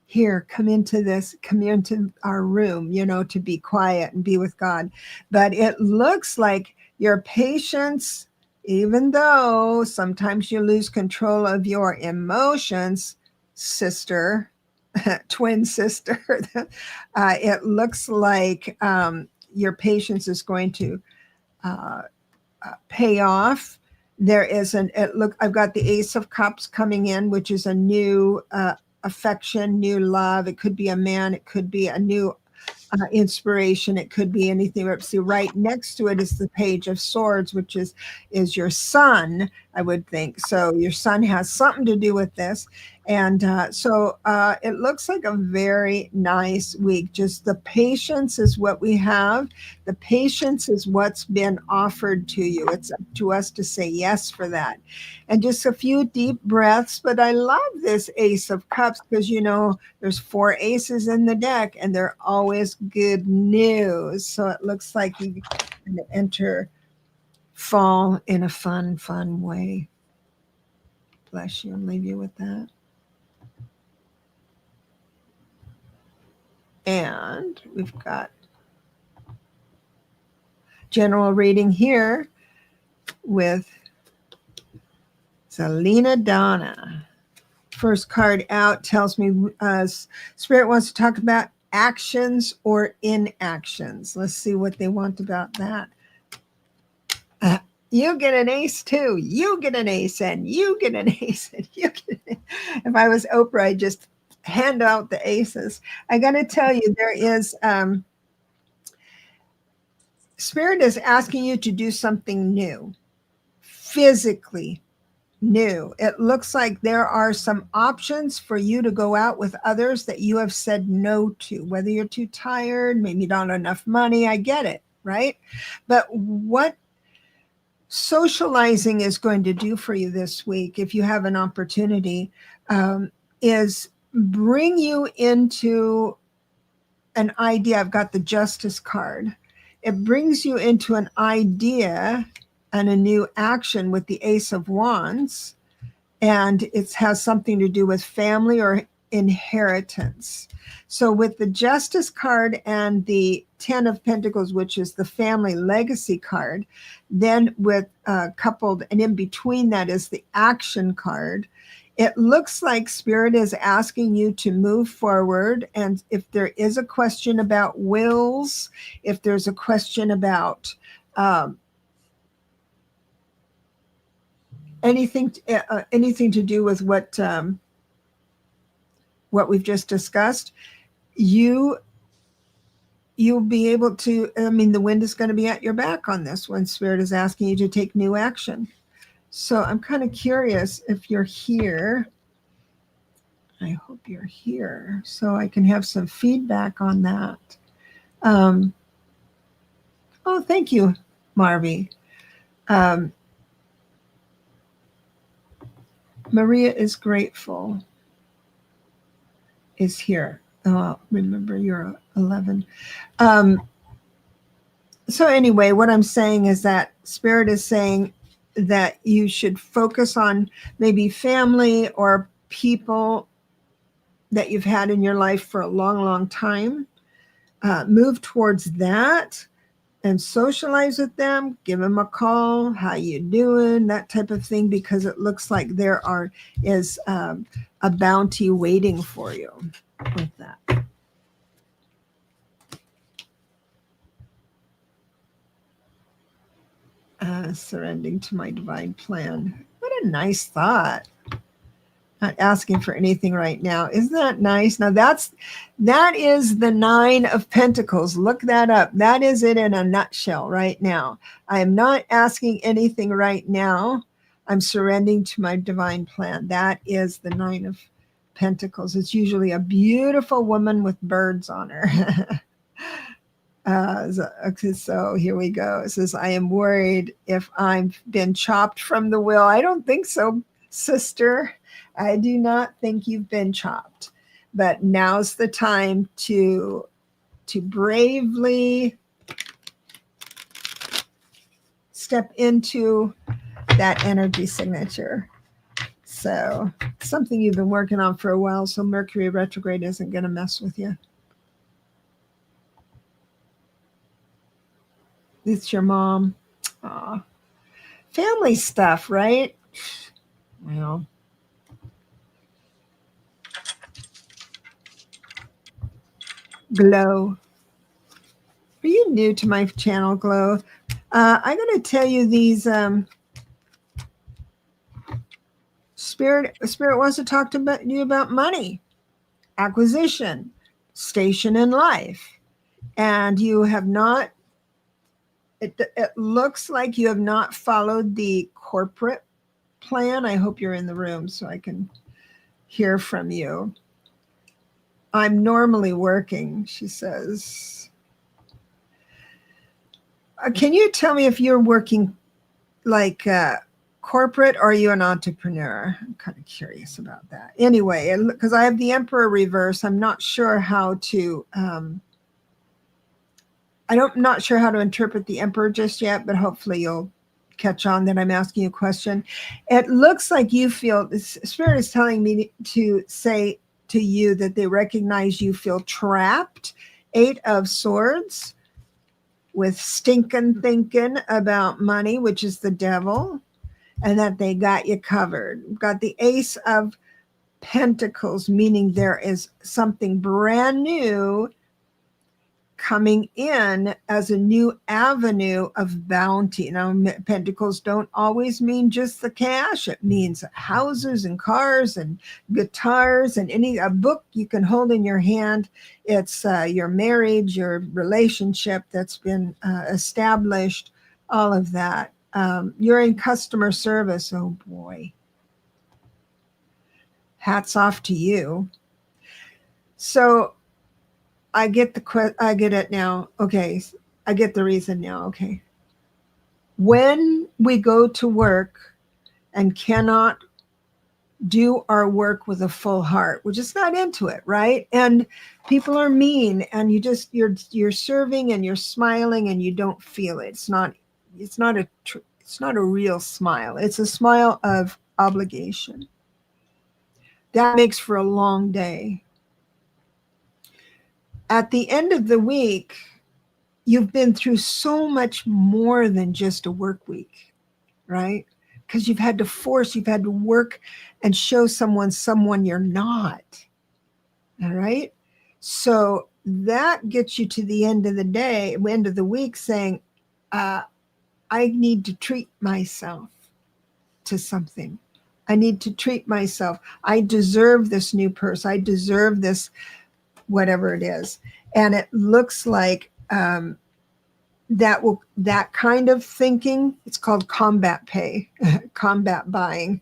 Here, come into our room, to be quiet and be with God. But it looks like your patience, even though sometimes you lose control of your emotions, sister, twin sister, it looks like your patience is going to pay off. There is I've got the Ace of Cups coming in, which is a new affection, new love. It could be a man. It could be a new inspiration. It could be anything. See, right next to it is the Page of Swords, which is your son, I would think. So your son has something to do with this. And so it looks like a very nice week. Just the patience is what we have. The patience is what's been offered to you. It's up to us to say yes for that. And just a few deep breaths. But I love this Ace of Cups because, there's 4 aces in the deck and they're always good news. So it looks like you can enter fall in a fun way. Bless you and leave you with that. And we've got general reading here with Selena Donna. First card out tells me Spirit wants to talk about actions or inactions. Let's see what they want about that. You get an ace too. You get an ace and you get an ace and you get an ace. If I was Oprah, I'd just hand out the aces. I got to tell you, there is Spirit is asking you to do something new, physically new. It looks like there are some options for you to go out with others that you have said no to, whether you're too tired, maybe you don't have enough money. I get it, right? But what socializing is going to do for you this week, if you have an opportunity, is bring you into an idea. I've got the Justice card. It brings you into an idea and a new action with the Ace of Wands, and it has something to do with family or inheritance. So with the Justice card and the Ten of Pentacles, which is the family legacy card, then with coupled and in between that is the action card. It looks like Spirit is asking you to move forward. And if there is a question about wills, if there's a question about anything to do with what we've just discussed, you'll be able to, I mean, the wind is going to be at your back on this when Spirit is asking you to take new action. So I'm kind of curious if you're here. I hope you're here so I can have some feedback on that. Oh, thank you, Marvy. Maria is grateful. Is here. Oh, remember you're 11. So anyway, what I'm saying is that Spirit is saying that you should focus on maybe family or people that you've had in your life for a long, long time. Move towards that and socialize with them. Give them a call. How you doing? That type of thing, because it looks like there is a bounty waiting for you with that. Surrendering to my divine plan. What a nice thought. Not asking for anything right now. Isn't that nice? Now that is the Nine of Pentacles. Look that up. That is it in a nutshell right now. I am not asking anything right now. I'm surrendering to my divine plan. That is the Nine of Pentacles. It's usually a beautiful woman with birds on her. So here we go. It says, I am worried if I've been chopped from the will. I don't think so, sister. I do not think you've been chopped. But now's the time to bravely step into that energy signature. So something you've been working on for a while, so Mercury retrograde isn't going to mess with you. It's your mom. Aw. Family stuff, right? Well. Glow. Are you new to my channel, Glow? I'm going to tell you these. Spirit wants to talk to you about money, acquisition, station in life, and you have not. It looks like you have not followed the corporate plan. I hope you're in the room so I can hear from you. I'm normally working, she says. Can you tell me if you're working like corporate or are you an entrepreneur? I'm kind of curious about that. Anyway, because I have the Emperor reverse, I'm not sure how to not sure how to interpret the Emperor just yet, but hopefully you'll catch on that I'm asking you a question. It looks like you feel, Spirit is telling me to say to you that they recognize you feel trapped. 8 of Swords with stinking thinking about money, which is the devil, and that they got you covered. We've got the Ace of Pentacles, meaning there is something brand new coming in as a new avenue of bounty. Now, pentacles don't always mean just the cash. It means houses and cars and guitars and a book you can hold in your hand. It's your marriage, your relationship that's been established, all of that. You're in customer service. Oh boy. Hats off to you. So I get it now. Okay. I get the reason now. Okay. When we go to work and cannot do our work with a full heart. We're just not into it, right? And people are mean, and you're serving and you're smiling and you don't feel it. It's not a real smile. It's a smile of obligation. That makes for a long day. At the end of the week, you've been through so much more than just a work week, right? Because you've had to work and show someone you're not. All right. So that gets you to the end of the day, end of the week, saying, I need to treat myself to something. I need to treat myself. I deserve this new purse. I deserve this, whatever it is. And it looks like that kind of thinking, it's called combat pay, combat buying.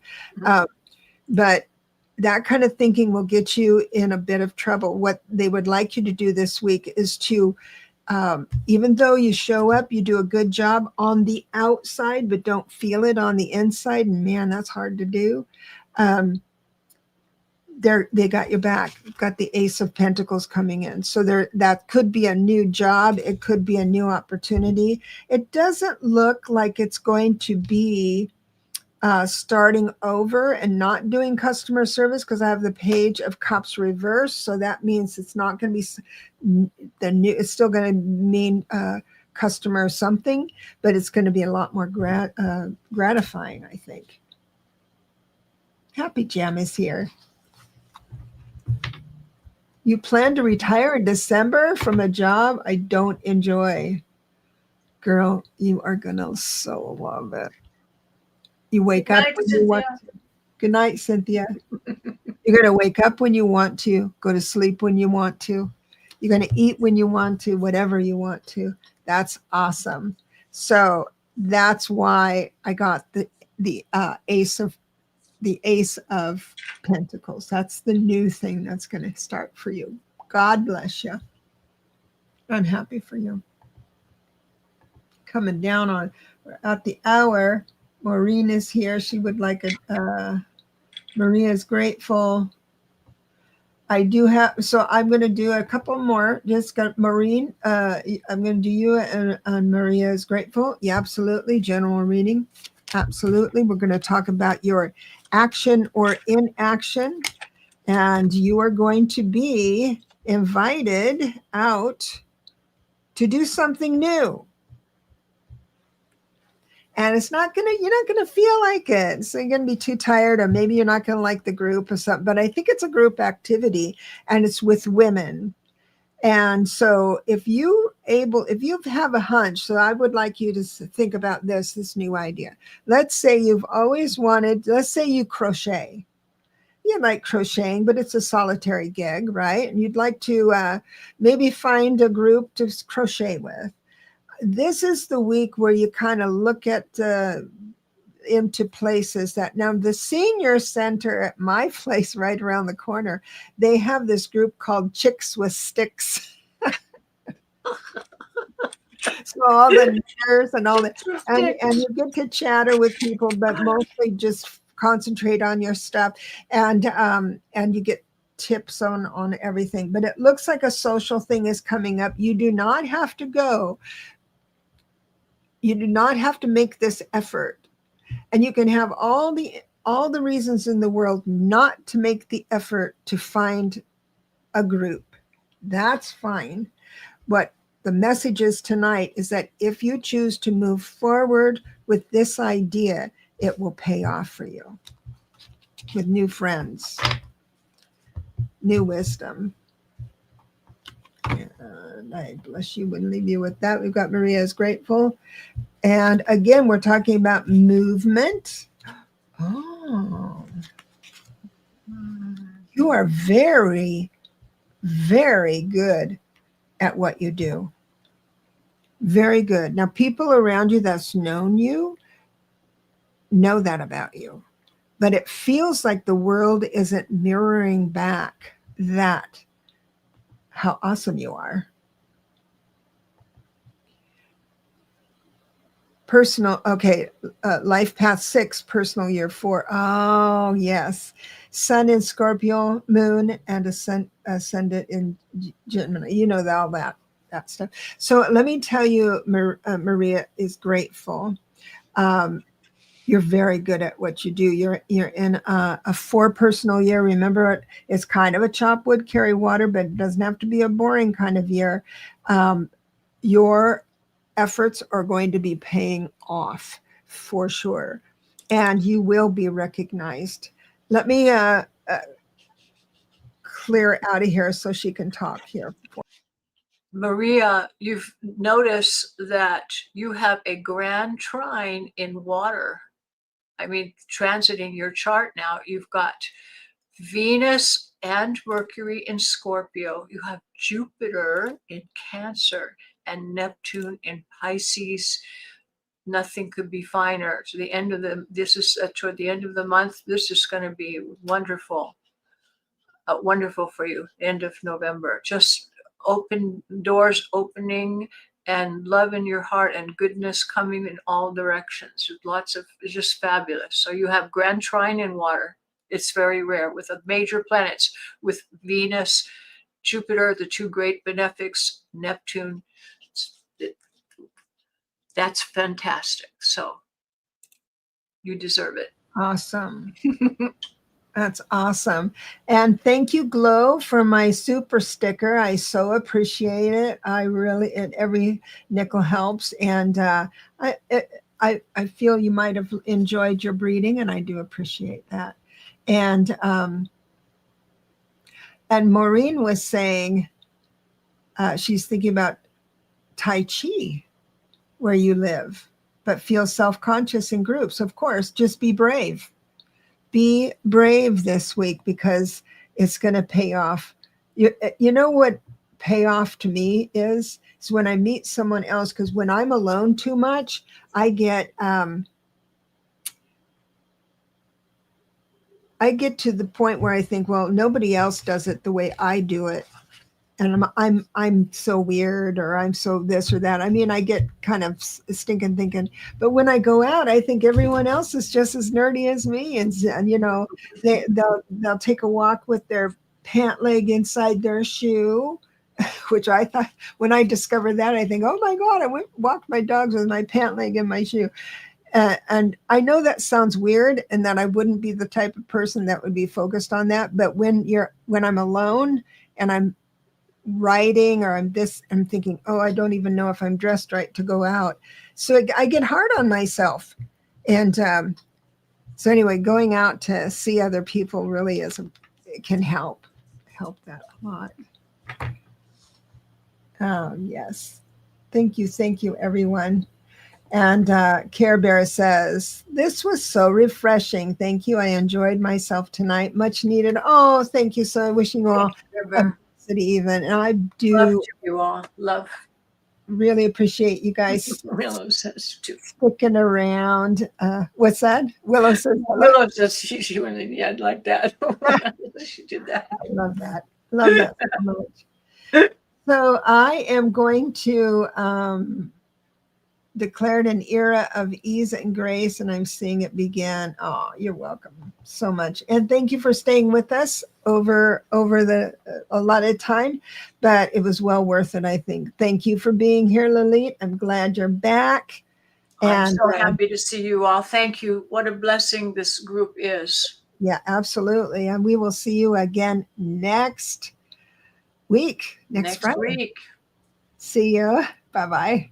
But that kind of thinking will get you in a bit of trouble. What they would like you to do this week is to, even though you show up, you do a good job on the outside, but don't feel it on the inside. And man, that's hard to do. They got your back. You've got the Ace of Pentacles coming in. So that could be a new job. It could be a new opportunity. It doesn't look like it's going to be starting over and not doing customer service, because I have the Page of Cups reversed. So that means it's not going to be it's still going to mean customer something, but it's going to be a lot more gratifying, I think. Happy Jam is here. You plan to retire in December from a job I don't enjoy. Girl, you are going to so love it. You wake up when you want to. Good night, Cynthia. You're going to wake up when you want to, go to sleep when you want to. You're going to eat when you want to, whatever you want to. That's awesome. So that's why I got the Ace of Pentacles. That's the new thing that's going to start for you. God bless you. I'm happy for you. Coming down at the hour. Maureen is here. She would like Maria is grateful. I do have, so I'm going to do a couple more. Just got Maureen. I'm going to do you and Maria is grateful. Yeah, absolutely. General reading. Absolutely. We're going to talk about your action or inaction. And you are going to be invited out to do something new. And you're not going to feel like it. So you're going to be too tired, or maybe you're not going to like the group or something. But I think it's a group activity, and it's with women. And so if you have a hunch, so I would like you to think about this new idea. Let's say let's say you crochet. You like crocheting, but it's a solitary gig, right? And you'd like to maybe find a group to crochet with. This is the week where you kind of look at into places that now the senior center at my place right around the corner, they have this group called Chicks with Sticks. So all the knitters and all that, and you get to chatter with people, but mostly just concentrate on your stuff, and you get tips on everything. But it looks like a social thing is coming up. You do not have to go. You do not have to make this effort, and you can have all the reasons in the world not to make the effort to find a group. That's fine. What the message is tonight is that if you choose to move forward with this idea, it will pay off for you with new friends, new wisdom. And I bless you and leave you with that. We've got Maria is grateful. And again, we're talking about movement. Oh, you are very, very good at what you do. Very good. Now, people around you that's known you know that about you, but it feels like the world isn't mirroring back how awesome you are. personal. Okay. Life path 6, personal year 4. Oh, yes. Sun in Scorpio, moon and ascendant in Gemini. You know all that stuff. So let me tell you, Maria is grateful. You're very good at what you do. You're in a 4 personal year. Remember, it's kind of a chop wood, carry water, but it doesn't have to be a boring kind of year. Your efforts are going to be paying off for sure, and you will be recognized. Let me clear out of here so she can talk here. Maria, you've noticed that you have a grand trine in water. I mean, transiting your chart now, you've got Venus and Mercury in Scorpio. You have Jupiter in Cancer and Neptune in Pisces. Nothing could be finer. To the end of toward the end of the month. This is going to be wonderful. Wonderful for you. End of November. Just open doors opening and love in your heart and goodness coming in all directions. Lots of, it's just fabulous. So you have grand trine in water. It's very rare with major planets, with Venus, Jupiter, the 2 great benefics, Neptune. That's fantastic. So you deserve it. Awesome. That's awesome. And thank you, Glow, for my super sticker. I so appreciate it. Every nickel helps. And I feel you might have enjoyed your breeding, and I do appreciate that. And Maureen was saying she's thinking about Tai Chi where you live, but feel self-conscious in groups. Of course, just be brave. Be brave this week because it's going to pay off. You know what payoff to me is when I meet someone else, because when I'm alone too much, I get to the point where I think, well, nobody else does it the way I do it. And I'm so weird, or I'm so this or that. I mean, I get kind of stinking thinking. But when I go out, I think everyone else is just as nerdy as me, and you know, they'll take a walk with their pant leg inside their shoe, which I thought when I discovered that, I think, oh my God, I walked my dogs with my pant leg in my shoe. And I know that sounds weird, and that I wouldn't be the type of person that would be focused on that. But when I'm alone and I'm writing, or I'm thinking, oh, I don't even know if I'm dressed right to go out. So I get hard on myself. And so anyway, going out to see other people really it can help that a lot. Yes. Thank you, everyone. And Care Bear says, this was so refreshing. Thank you. I enjoyed myself tonight. Much needed. Oh, thank you. So wishing you all a even. And I do love you all. Love. Really appreciate you guys Willow says too. Sticking around. What's that? Willow says. Willow says she went in the end like that. She did that. I love that. Love that so much. So I am going to declare an era of ease and grace, and I'm seeing it begin. Oh, you're welcome so much. And thank you for staying with us over the a lot of time, but it was well worth it, I think. Thank you for being here, Lalit. I'm glad you're back. I'm so happy to see you all. Thank you. What a blessing this group is. Yeah, absolutely. And we will see you again next week, next Friday. Week. See you. Bye-bye.